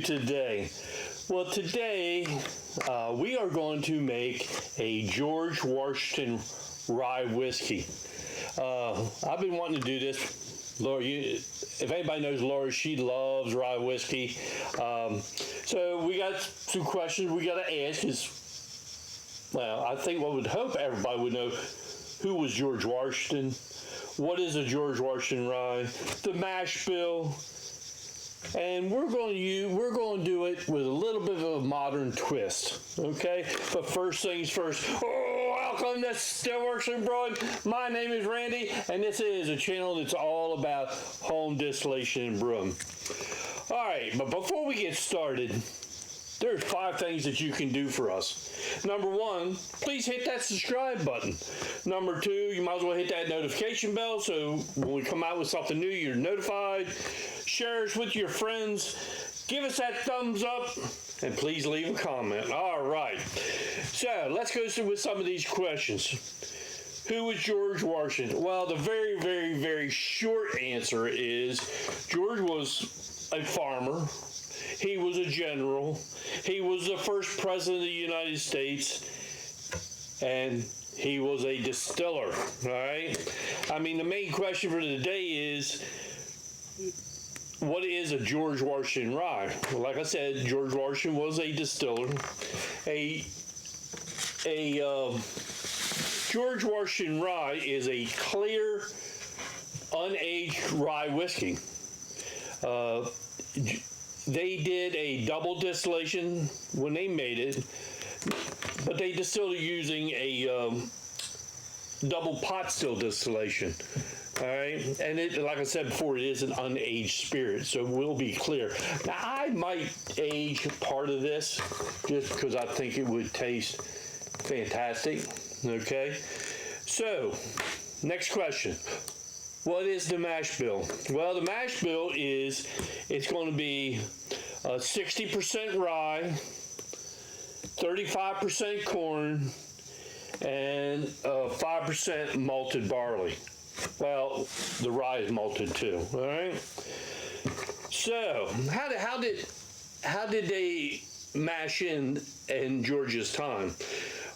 today? Well, today we are going to make a George Washington Rye Whiskey. I've been wanting to do this. Laura, if anybody knows Laura, she loves rye whiskey. So we got some questions we got to ask. Well, I think what would hope everybody would know who was George Washington. What is a George Washington rye? The mash bill, and we're going to do it with a little bit of a modern twist. Okay, but first things first. Welcome to Stillworks and Brewing. My name is Randy, and this is a channel that's all about home distillation and brewing. All right, but before we get started, there's 5 things that you can do for us. Number 1, please hit that subscribe button. Number 2, you might as well hit that notification bell so when we come out with something new, you're notified. Share us with your friends. Give us that thumbs up. And please leave a comment. All right. So let's go through with some of these questions. Who was George Washington? Well, the very, very, very short answer is George was a farmer. He was a general. He was the first president of the United States, and he was a distiller, all right? I mean, the main question for today is, what is a George Washington rye? Well, like I said, George Washington was a distiller. George Washington rye is a clear, unaged rye whiskey. They did a double distillation when they made it, but they distilled it using a double pot still distillation. All right, and it, like I said before, it is an unaged spirit, so we'll be clear. Now, I might age part of this just because I think it would taste fantastic. Okay, so next question. What is the mash bill? Well, the mash bill is, it's going to be 60% rye, 35% corn, and 5% malted barley. Well, the rye is malted too, all right? So, how did they mash in George's time?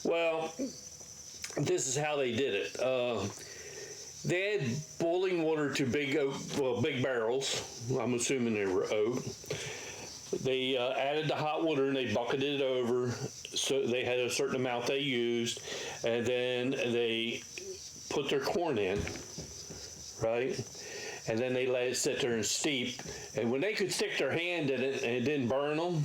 Well, this is how they did it. They had boiling water to big barrels. I'm assuming they were oak. They added the hot water and they bucketed it over. So they had a certain amount they used, and then they put their corn in, right? And then they let it sit there and steep. And when they could stick their hand in it and it didn't burn them,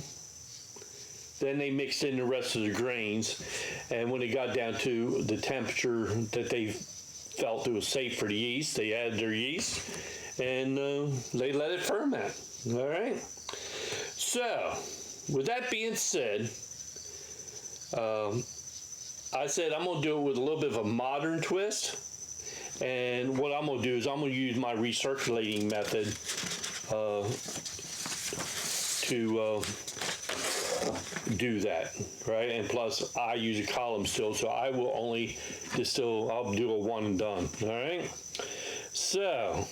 then they mixed in the rest of the grains. And when it got down to the temperature that they felt it was safe for the yeast, they added their yeast and they let it ferment. All right. So, with that being said, I said I'm going to do it with a little bit of a modern twist. And what I'm going to do is I'm going to use my recirculating method to do that, right? And plus, I use a column still, so I will only distill, I'll do a one and done, all right? So,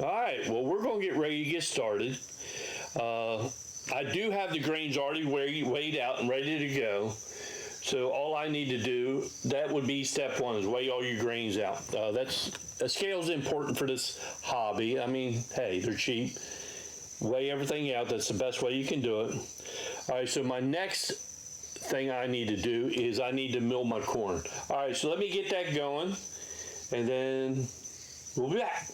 all right, well, we're going to get ready to get started. I do have the grains already weighed out and ready to go. So all I need to do, that would be step 1, is weigh all your grains out. A scale is important for this hobby. I mean, hey, they're cheap. Weigh everything out. That's the best way you can do it. All right, so my next thing I need to do is I need to mill my corn. All right, so let me get that going, and then we'll be back.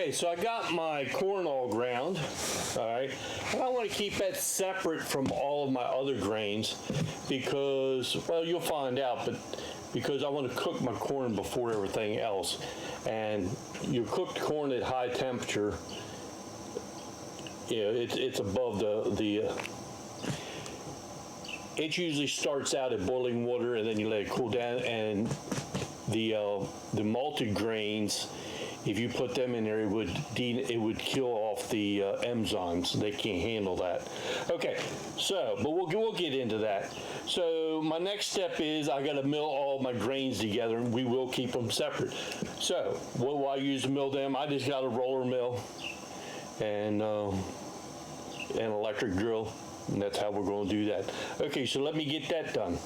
Okay, so I got my corn all ground, all right, and I want to keep that separate from all of my other grains because, well, you'll find out, but because I want to cook my corn before everything else. And you cook the corn at high temperature, you know, it's above it usually starts out at boiling water and then you let it cool down, and the malted grains, if you put them in there, it would kill off the enzymes. They can't handle that. Okay, so, but we'll get into that. So my next step is I got to mill all my grains together, and we will keep them separate. So what do I use to mill them? I just got a roller mill and an electric drill, and that's how we're going to do that. Okay, so let me get that done.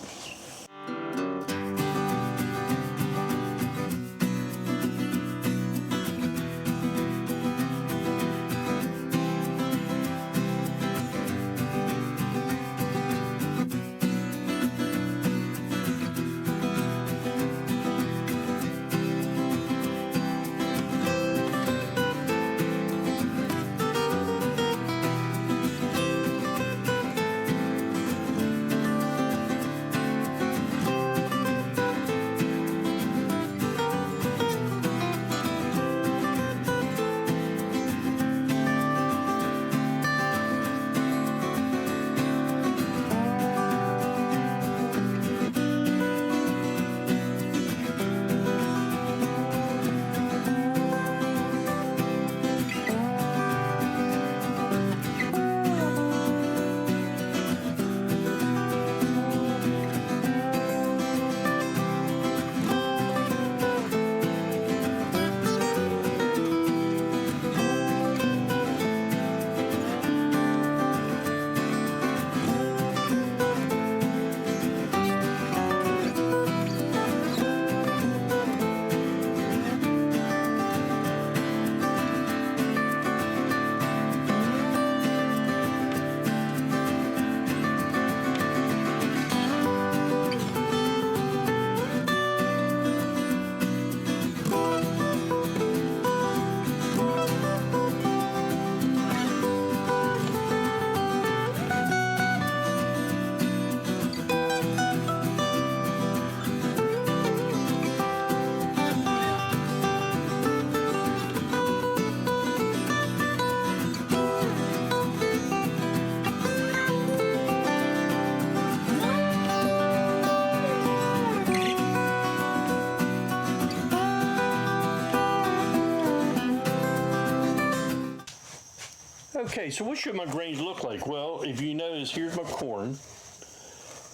Okay, so what should my grains look like? Well, if you notice, here's my corn,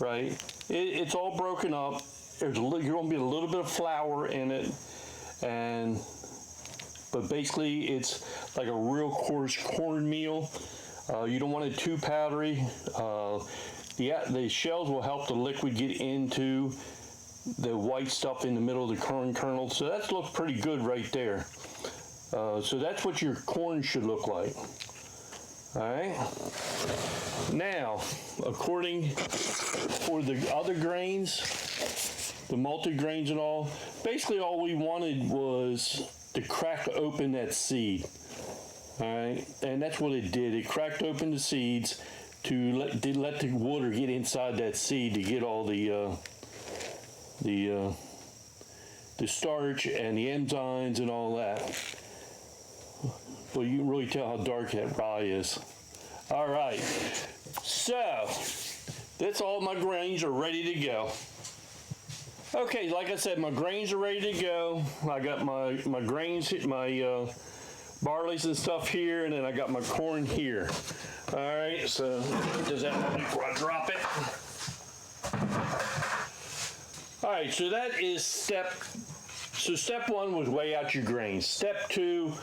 right? It's all broken up. There's going to be a little bit of flour in it, but basically it's like a real coarse cornmeal. You don't want it too powdery. The shells will help the liquid get into the white stuff in the middle of the corn kernel. So that looks pretty good right there. So that's what your corn should look like. All right. Now, according for the other grains, the malted grains and all, basically all we wanted was to crack open that seed. All right, and that's what it did. It cracked open the seeds to let the water get inside that seed to get all the starch and the enzymes and all that. Well, you can really tell how dark that rye is. All right, so that's all my grains are ready to go. Okay, like I said, my grains are ready to go. I got my grains, my barleys and stuff here, and then I got my corn here. All right, so does that before I drop it? All right, so that is step one was weigh out your grains. Step two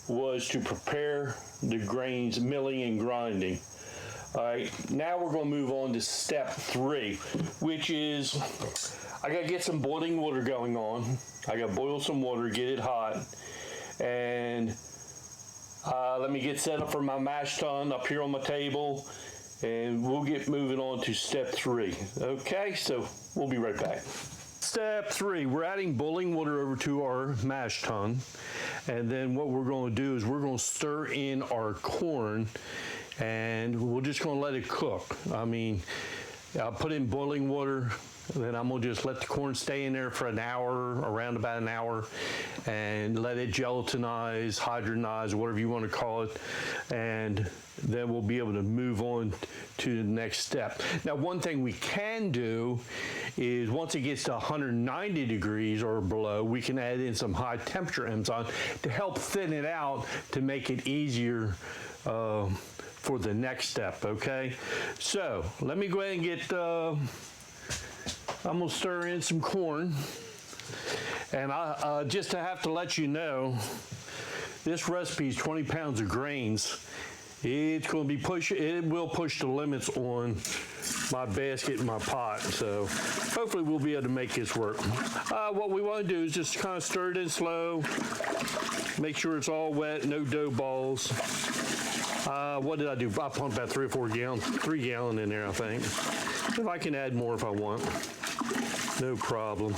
was to prepare the grains, milling and grinding. All right, now we're going to move on to step three, which is I got to get some boiling water going on. I got to boil some water, get it hot, and let me get set up for my mash tun up here on my table, and we'll get moving on to step three. Okay, so we'll be right back. Step 3, we're adding boiling water over to our mash tun. And then what we're going to do is we're going to stir in our corn, and we're just going to let it cook. I mean, I'll put in boiling water, and then I'm going to just let the corn stay in there for an hour, around about an hour, and let it gelatinize, hydronize, whatever you want to call it. And then we'll be able to move on to the next step. Now, one thing we can do is once it gets to 190 degrees or below, we can add in some high temperature enzyme to help thin it out to make it easier for the next step, okay? So let me go ahead and get, I'm gonna stir in some corn. And I just to have to let you know, this recipe is 20 pounds of grains. It's going to be it will push the limits on my basket and my pot. So hopefully we'll be able to make this work. What we want to do is just kind of stir it in slow. Make sure it's all wet, no dough balls. What did I do? I pumped about 3 or 4 gallons, 3 gallon in there, I think. If I can add more if I want, no problem.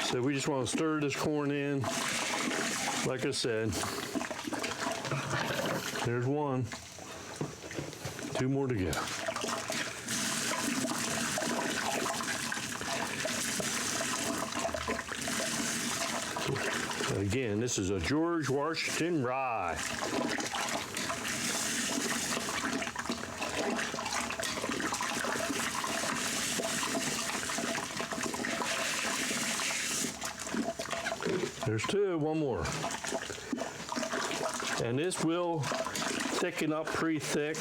So we just want to stir this corn in, like I said. There's one. 2 more to go. Again, this is a George Washington Rye. There's 2, one more. And this will thicken up pretty thick.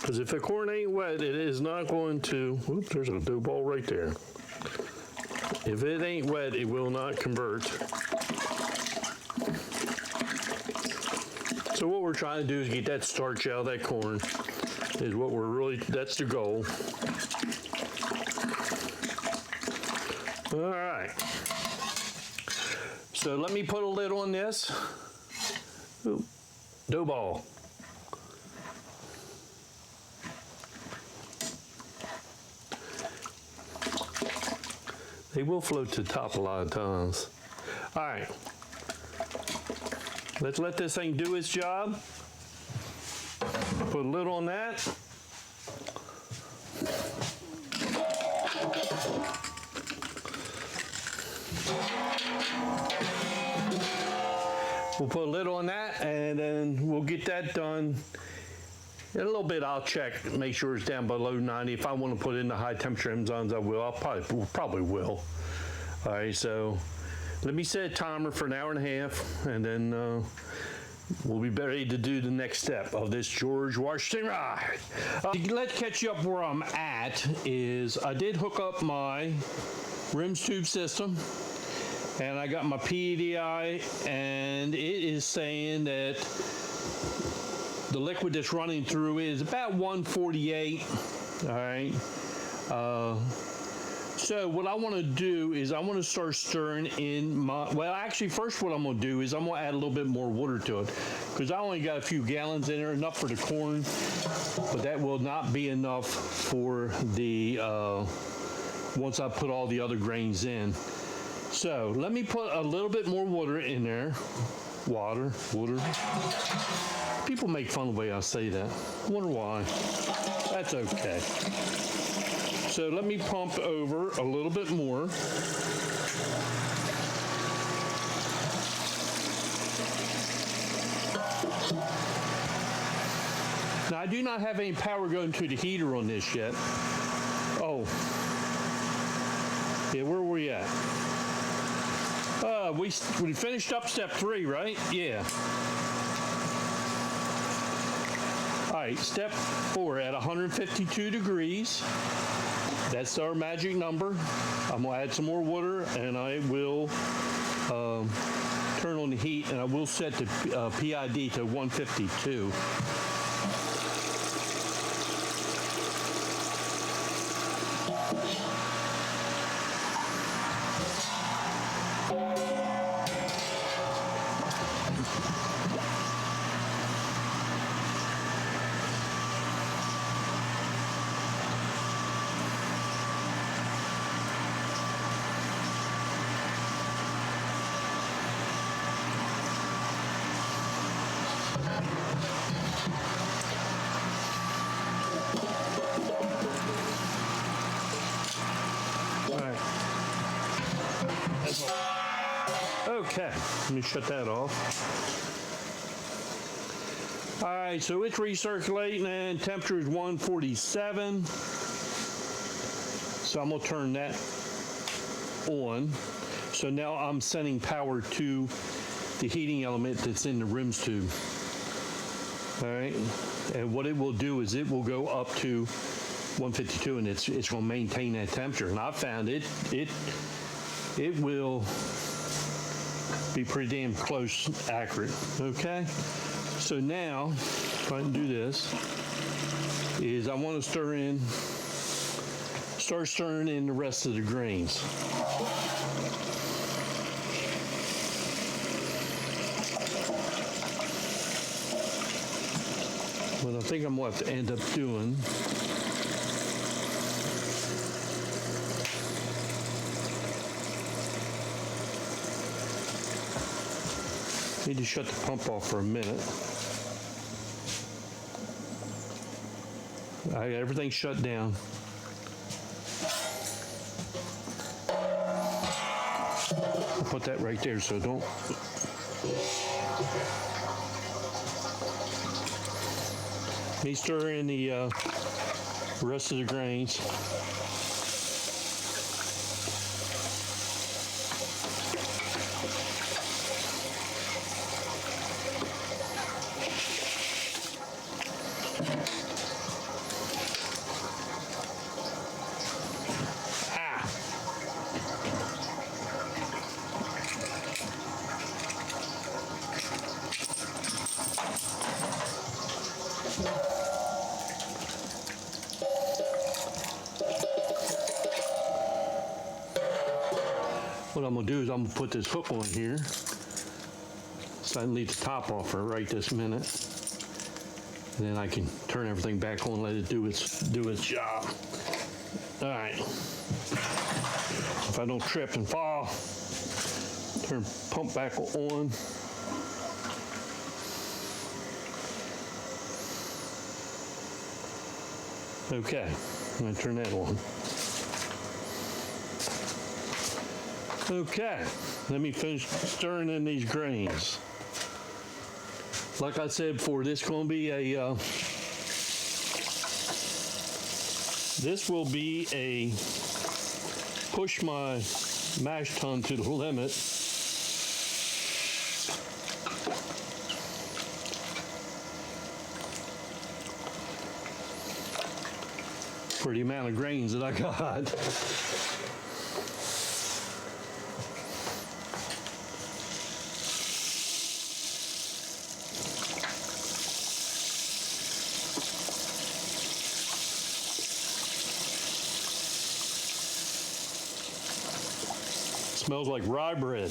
Because if the corn ain't wet, it is not going to, whoops, there's a dough ball right there. If it ain't wet, it will not convert. So what we're trying to do is get that starch out of that corn, is what we're really, that's the goal. All right. So let me put a lid on this. Ooh, dough ball. They will float to the top a lot of times. All right, let's let this thing do its job. Put a lid on that. We'll put a lid on that, and then we'll get that done. In a little bit, I'll check, make sure it's down below 90. If I want to put in the high temperature enzymes, I will. I probably will. All right, so let me set a timer for an hour and a half, and then we'll be ready to do the next step of this George Washington Rye. Let's catch you up where I'm at. Is I did hook up my rims tube system, and I got my PEDI, and it is saying that the liquid that's running through it is about 148, all right? So what I want to do is I want to start stirring in my, well, actually, first what I'm going to do is I'm going to add a little bit more water to it, because I only got a few gallons in there, enough for the corn, but that will not be enough for the, once I put all the other grains in. So let me put a little bit more water in there. Water. People make fun of the way I say that. I wonder why. That's okay. So let me pump over a little bit more. Now, I do not have any power going to the heater on this yet. Oh. Yeah, where were we at? We finished up step 3, right? Yeah. All right, step 4 at 152 degrees. That's our magic number. I'm gonna add some more water, and I will turn on the heat, and I will set the PID to 152. Okay, let me shut that off. All right, so it's recirculating and temperature is 147. So I'm gonna turn that on. So now I'm sending power to the heating element that's in the rims tube. All right, and what it will do is it will go up to 152, and it's gonna maintain that temperature. And I found it will be pretty damn close, accurate. Okay, so now if I can do this, is I want to start stirring in the rest of the grains. What I think I'm going to have to end up doing need to shut the pump off for a minute. Everything's shut down. I'll put that right there so don't. Let me stir in the rest of the grains. What I'm gonna do is I'm gonna put this hook on here so I can leave the top off for right this minute, and then I can turn everything back on, let it do its job. All right. If I don't trip and fall, turn pump back on. Okay, I'm gonna turn that on. Okay, let me finish stirring in these grains. Like I said before, this will be a push my mash tun to the limit. For the amount of grains that I got. Smells like rye bread.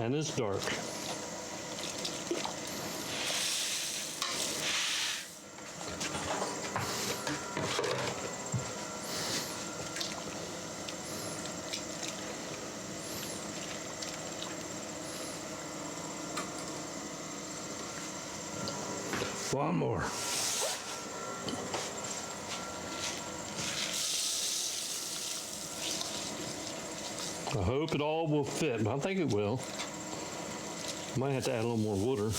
And it's dark. One more. I hope it all will fit, but I think it will. Might have to add a little more water.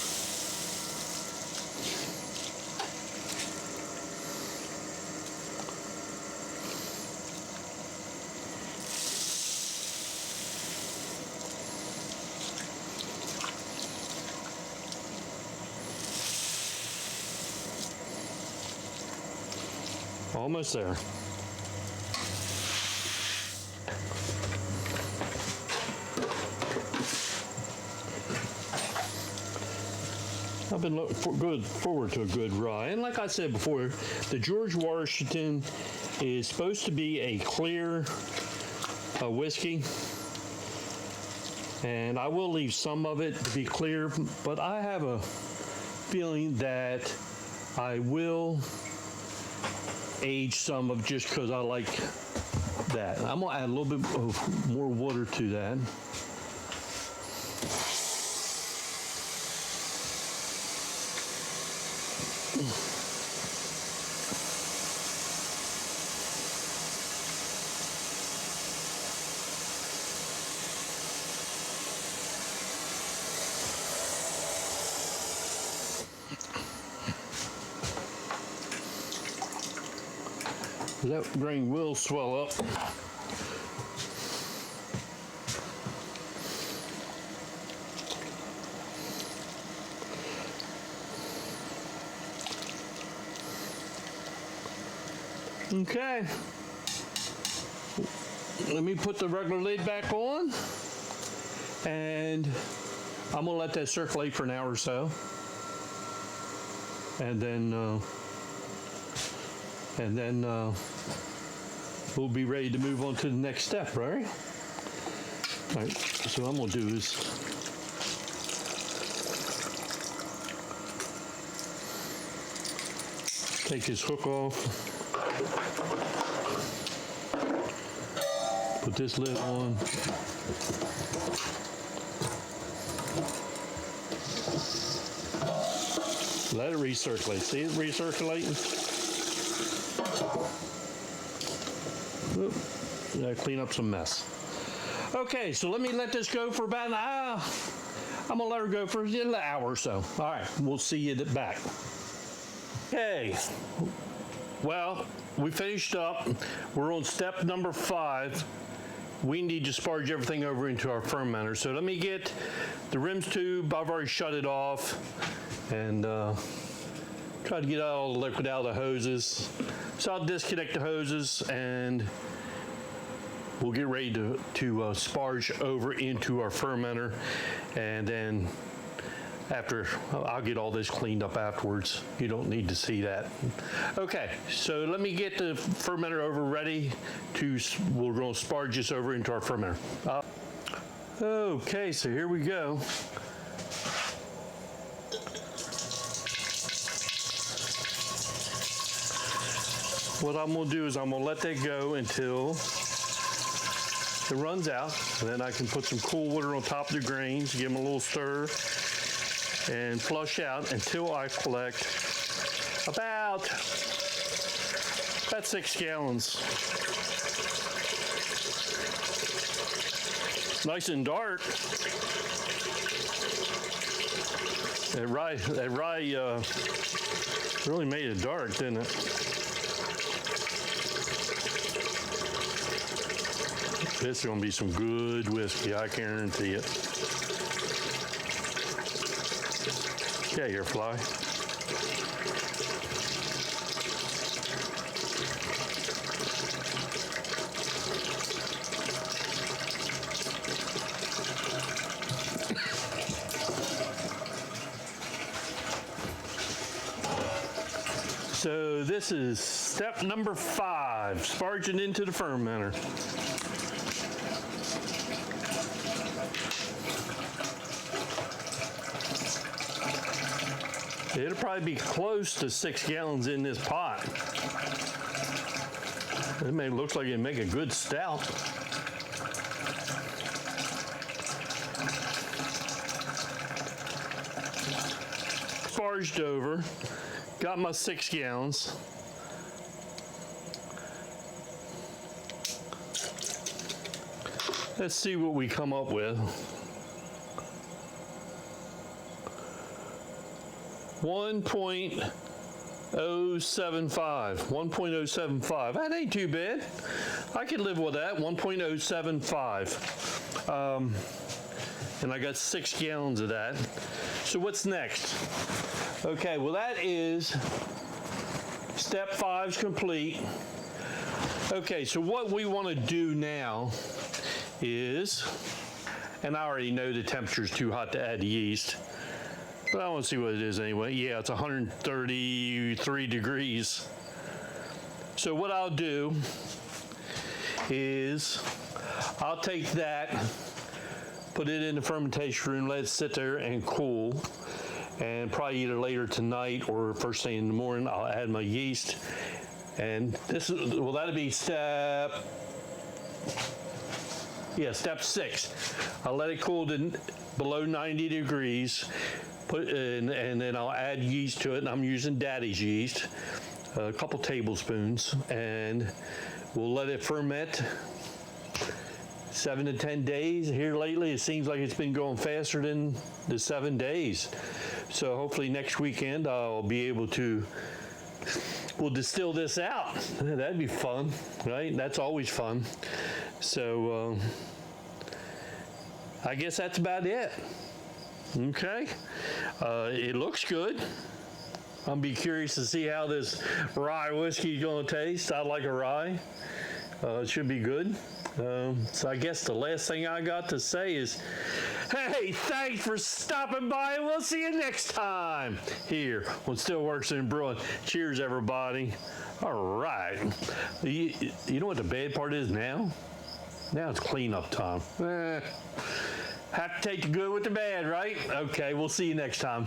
Almost there. I've been looking forward to a good rye. And like I said before, the George Washington is supposed to be a clear whiskey. And I will leave some of it to be clear, but I have a feeling that I will age some of just because I like that. I'm going to add a little bit of more water to that. That grain will swell up. Okay. Let me put the regular lid back on, and I'm gonna let that circulate for an hour or so, and then we'll be ready to move on to the next step, right? All right, so what I'm gonna do is take this hook off, put this lid on, let it recirculate. See it recirculating? Gotta clean up some mess. Okay, so let me let this go for about an hour. I'm gonna let her go for an hour or so. All right, we'll see you back. Okay, well, we finished up. We're on step number 5. We need to sparge everything over into our fermenter. So let me get the rims tube. I've already shut it off, and try to get all the liquid out of the hoses. So I'll disconnect the hoses, and we'll get ready to sparge over into our fermenter, and then after, I'll get all this cleaned up afterwards. You don't need to see that. Okay, so let me get the fermenter over ready we're going to sparge this over into our fermenter. Okay, so here we go. What I'm going to do is I'm going to let that go until it runs out, and then I can put some cool water on top of the grains, give them a little stir, and flush out until I collect about 6 gallons. Nice and dark. That rye really made it dark, didn't it? This is going to be some good whiskey, I guarantee it. Get here, fly. So this is step number 5, sparging into the fermenter. It'll probably be close to 6 gallons in this pot. It looks like it'd make a good stout. Sparged over, got my 6 gallons. Let's see what we come up with. 1.075. That ain't too bad. I could live with that. 1.075. And I got 6 gallons of that. So what's next? Okay, well that is Step 5's complete. Okay, so what we want to do now is, and I already know the temperature's too hot to add the yeast, but I want to see what it is anyway. Yeah, it's 133 degrees. So what I'll do is I'll take that, put it in the fermentation room, let it sit there and cool, and probably either later tonight or first thing in the morning I'll add my yeast. And this is, well, that'll be step 6. I'll let it cool to below 90 degrees, and then I'll add yeast to it, and I'm using Daddy's yeast, a couple tablespoons, and we'll let it ferment 7 to 10 days. Here lately, it seems like it's been going faster than the 7 days. So hopefully next weekend I'll be able to, we'll distill this out. That'd be fun, right? That's always fun. So I guess that's about it. Okay, it looks good. I'll be curious to see how this rye whiskey is going to taste. I like a rye. It should be good. So I guess the last thing I got to say is, hey, thanks for stopping by, and we'll see you next time here on Stillworks and Brewing. Cheers, everybody. All right. You know what the bad part is now? Now it's cleanup time. Have to take the good with the bad, right? Okay, we'll see you next time.